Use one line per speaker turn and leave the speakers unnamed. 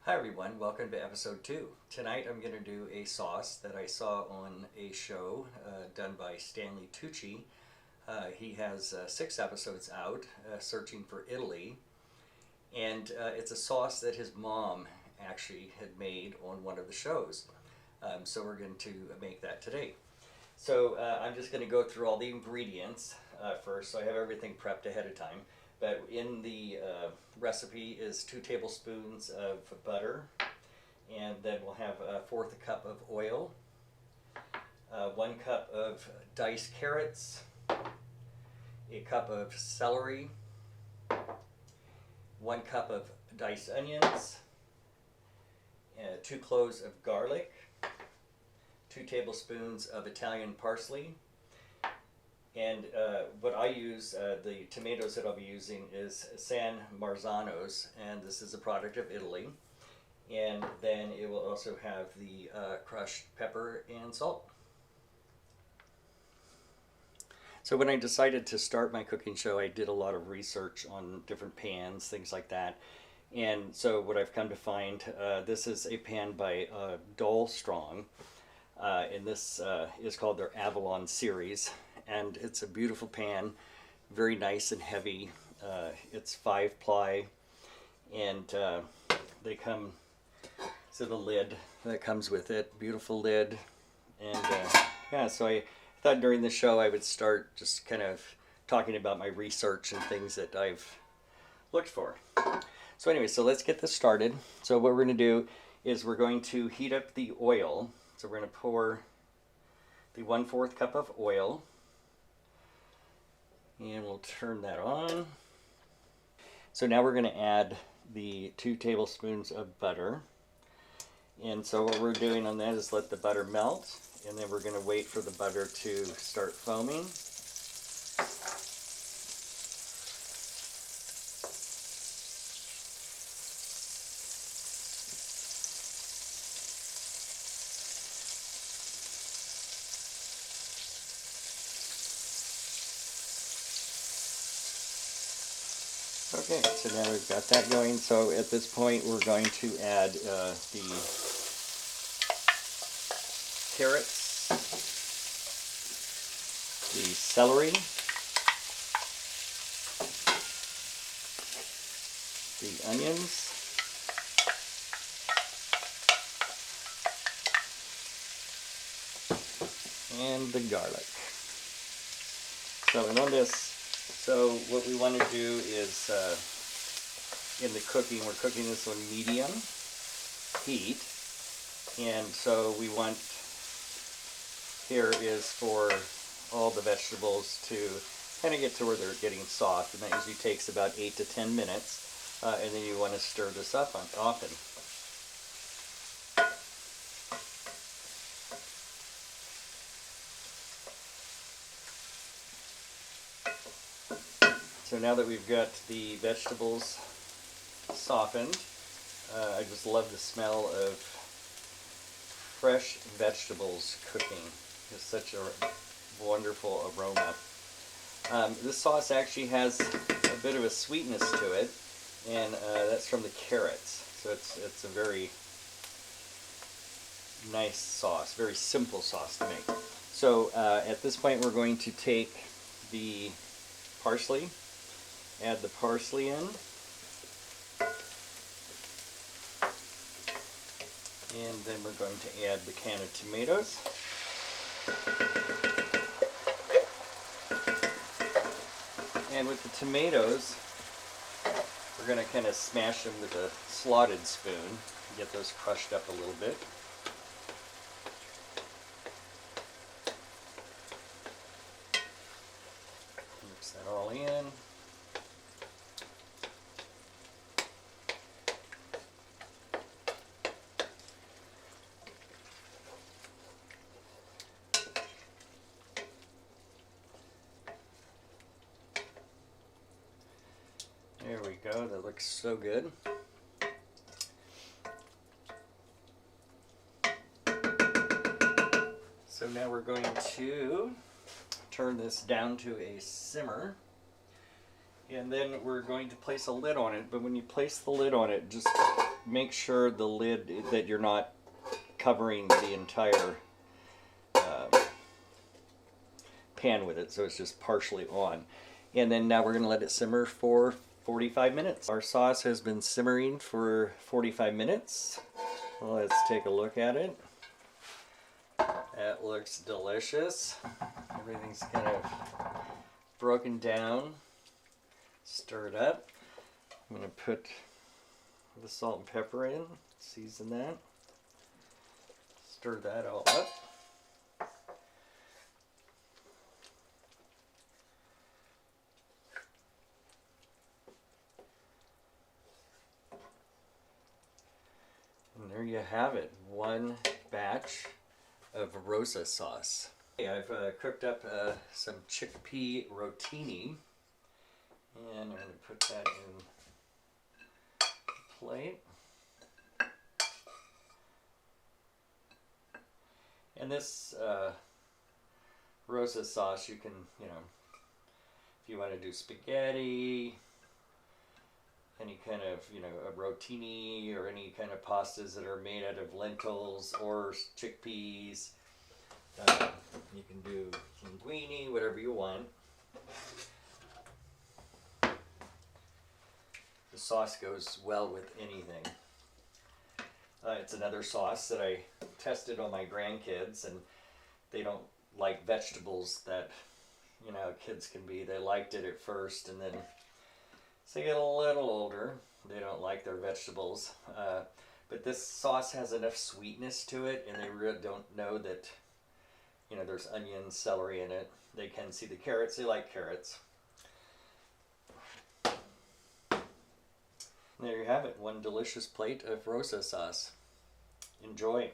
Hi everyone, welcome to episode 2. Tonight I'm going to do a sauce that I saw on a show done by Stanley Tucci. He has 6 episodes out, Searching for Italy, and it's a sauce that his mom actually had made on one of the shows. So we're going to make that today. So I'm just going to go through all the ingredients first, so I have everything prepped ahead of time. But in the recipe is 2 tablespoons of butter, and then we'll have 1/4 cup of oil, 1 cup of diced carrots, a cup of celery, 1 cup of diced onions, 2 cloves of garlic, 2 tablespoons of Italian parsley. And what I use, the tomatoes that I'll be using is San Marzanos, and this is a product of Italy. And then it will also have the crushed pepper and salt. So when I decided to start my cooking show, I did a lot of research on different pans, things like that. And so what I've come to find, this is a pan by Dole Strong, and this is called their Avalon series. And it's a beautiful pan, very nice and heavy. It's 5-ply, and they come, so the lid that comes with it, beautiful lid. And yeah, so I thought during the show I would start just kind of talking about my research and things that I've looked for. So anyway, so let's get this started. So what we're going to do is we're going to heat up the oil. So we're going to pour the 1/4 cup of oil. And we'll turn that on. So now we're going to add the 2 tablespoons of butter. And so what we're doing on that is let the butter melt, and then we're going to wait for the butter to start foaming. Okay, so now we've got that going. So at this point we're going to add the carrots, the celery, the onions, and the garlic. So and on this, so what we want to do is, in the cooking, we're cooking this on medium heat, and so we want, here is for all the vegetables to kind of get to where they're getting soft, and that usually takes about 8 to 10 minutes, and then you want to stir this up often. So now that we've got the vegetables softened, I just love the smell of fresh vegetables cooking. It's such a wonderful aroma. This sauce actually has a bit of a sweetness to it, and that's from the carrots. So it's a very nice sauce, very simple sauce to make. So at this point we're going to take the parsley, add the parsley in, and then we're going to add the can of tomatoes. And with the tomatoes, we're going to kind of smash them with a slotted spoon, get those crushed up a little bit. Mix that all in. There we go, that looks so good. So now we're going to turn this down to a simmer, and then we're going to place a lid on it. But when you place the lid on it, just make sure the lid, that you're not covering the entire pan with it, so it's just partially on. And then now we're going to let it simmer for 45 minutes. Our sauce has been simmering for 45 minutes. Let's take a look at it. That looks delicious. Everything's kind of broken down. Stir it up. I'm going to put the salt and pepper in, season that. Stir that all up. And there you have it, one batch of Rosa sauce. Okay, I've cooked up some chickpea rotini, and I'm going to put that in the plate. And this Rosa sauce, you can, if you want to do spaghetti, any kind of, a rotini, or any kind of pastas that are made out of lentils or chickpeas. You can do linguine, whatever you want. The sauce goes well with anything. It's another sauce that I tested on my grandkids, and they don't like vegetables that, kids can be. They liked it at first, and then as they get a little older, they don't like their vegetables. But this sauce has enough sweetness to it, and they really don't know that, there's onions, celery in it. They can see the carrots. They like carrots. There you have it, one delicious plate of Rosa sauce. Enjoy.